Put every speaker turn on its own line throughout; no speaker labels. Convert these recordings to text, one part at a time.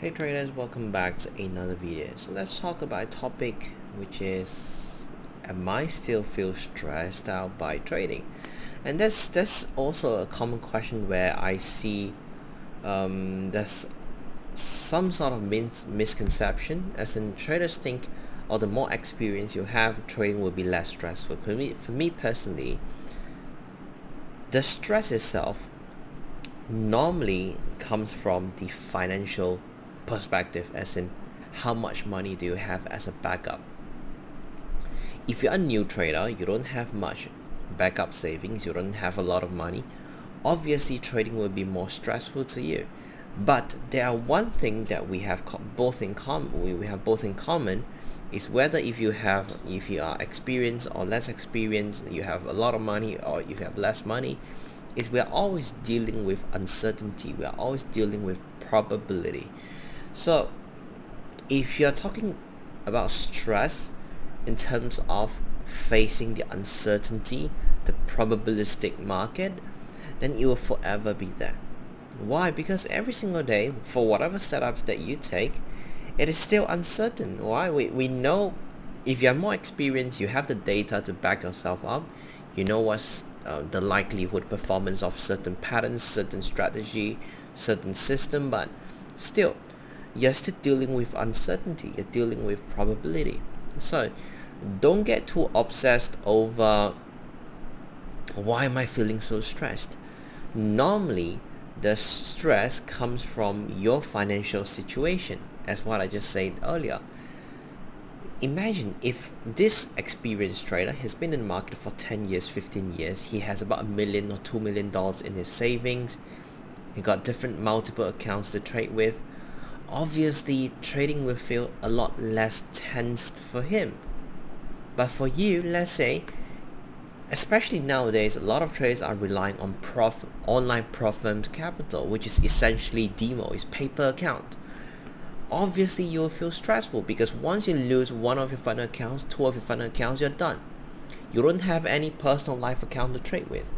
Hey traders, welcome back to another video. So let's talk about a topic which is, am I still feel stressed out by trading? And that's also a common question where I see there's some sort of misconception, as in traders think, or the more experience you have, trading will be less stressful. For me personally, the stress itself normally comes from the financial perspective, as in how much money do you have as a backup. If you're a new trader, you don't have much backup savings, you don't have a lot of money, obviously trading will be more stressful to you. But there are one thing that we have both in common. We have both in common is whether if you are experienced or less experienced, you have a lot of money or if you have less money, is we are always dealing with uncertainty. We are always dealing with probability. So if you're talking about stress in terms of facing the uncertainty, the probabilistic market, then it will forever be there. Why? Because every single day, for whatever setups that you take, it is still uncertain. Why? We know if you are more experienced, you have the data to back yourself up. You know what's the likelihood performance of certain patterns, certain strategy, certain system, but still, you're still dealing with uncertainty. You're dealing with probability. So don't get too obsessed over why am I feeling so stressed. Normally, the stress comes from your financial situation, as what I just said earlier. Imagine if this experienced trader has been in the market for 10 years, 15 years, he has about $1 million or $2 million in his savings, he got different multiple accounts to trade with. Obviously, trading will feel a lot less tensed for him. But for you, let's say, especially nowadays, a lot of traders are relying on online firms capital, which is essentially demo, is paper account. Obviously, you will feel stressful because once you lose one of your funded accounts, two of your funded accounts, you're done. You don't have any personal life account to trade with.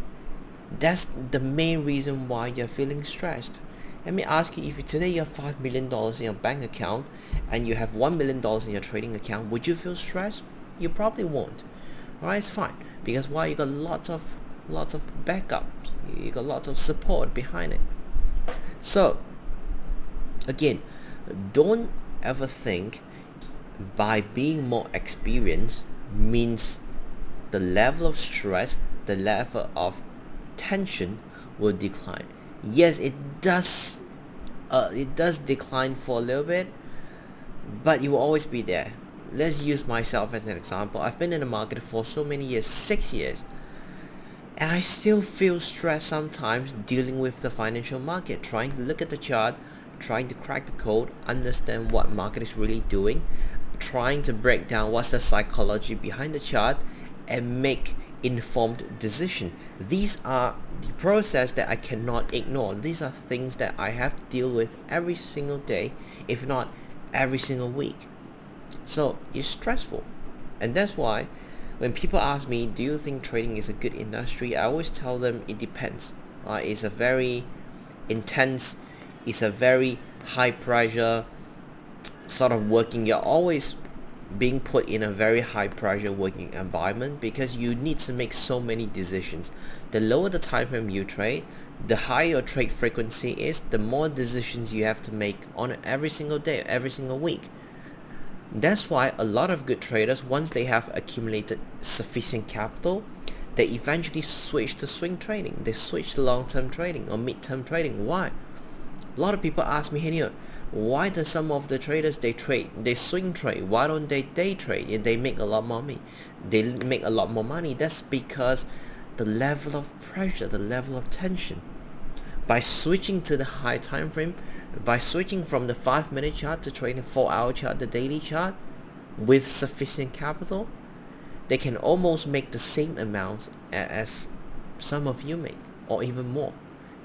That's the main reason why you're feeling stressed. Let me ask you, if today you have $5 million in your bank account and you have $1 million in your trading account, would you feel stressed? You probably won't. Alright, it's fine. Because why? You got lots of backups. You got lots of support behind it. So again, don't ever think by being more experienced means the level of stress, the level of tension will decline. Yes, it does decline for a little bit, but it will always be there. Let's use myself as an example. I've been in the market for so many years, 6 years, and I still feel stressed sometimes dealing with the financial market, trying to look at the chart, trying to crack the code, understand what market is really doing, trying to break down what's the psychology behind the chart, and make informed decision. These are the process that I cannot ignore. These are things that I have to deal with every single day, if not every single week. So it's stressful. And that's why when people ask me, do you think trading is a good industry, I always tell them it depends. It's a very intense, it's a very high pressure sort of working. You're always being put in a very high pressure working environment because you need to make so many decisions. The lower the time frame you trade, the higher your trade frequency is, the more decisions you have to make on every single day, every single week. That's why a lot of good traders, once they have accumulated sufficient capital, they eventually switch to swing trading. They switch to long-term trading or mid-term trading. Why? A lot of people ask me, hey, why do some of the traders they swing trade? Why don't they day trade? They make a lot more money. They make a lot more money. That's because the level of pressure, the level of tension. By switching to the high time frame, by switching from the 5-minute chart to trading 4-hour chart, the daily chart, with sufficient capital, they can almost make the same amount as some of you make, or even more,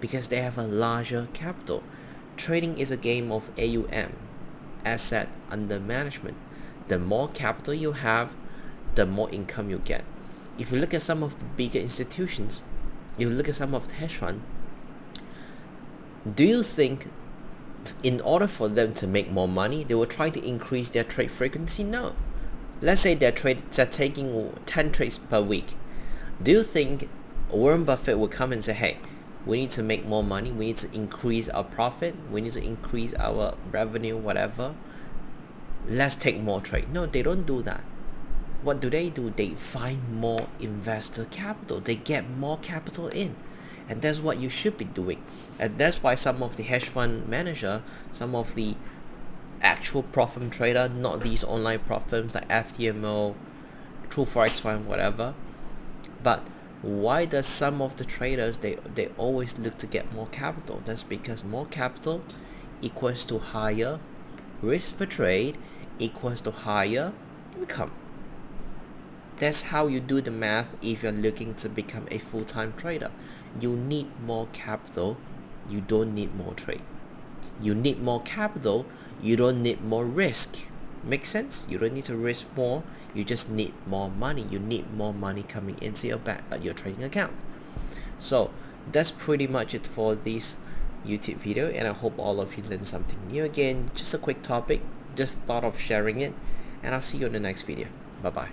because they have a larger capital. Trading is a game of AUM, asset under management. The more capital you have, the more income you get. If you look at some of the bigger institutions, you look at some of the hedge fund, do you think in order for them to make more money, they will try to increase their trade frequency? No. Let's say they're taking 10 trades per week. Do you think Warren Buffett will come and say, hey, we need to make more money, we need to increase our profit, we need to increase our revenue, whatever, let's take more trade? No, they don't do that. What do? They find more investor capital. They get more capital in. And that's what you should be doing. And that's why some of the hedge fund manager, some of the actual prop firm trader, not these online prop firms like FTMO, True Forex Fund, whatever. But why does some of the traders, they always look to get more capital? That's because more capital equals to higher risk per trade, equals to higher income. That's how you do the math if you're looking to become a full-time trader. You need more capital, you don't need more trade. You need more capital, you don't need more risk. Make sense? You don't need to risk more, you just need more money. You need more money coming into your trading account. So that's pretty much it for this YouTube video, and I hope all of you learned something new. Again, just a quick topic, just thought of sharing it, and I'll see you in the next video. Bye bye.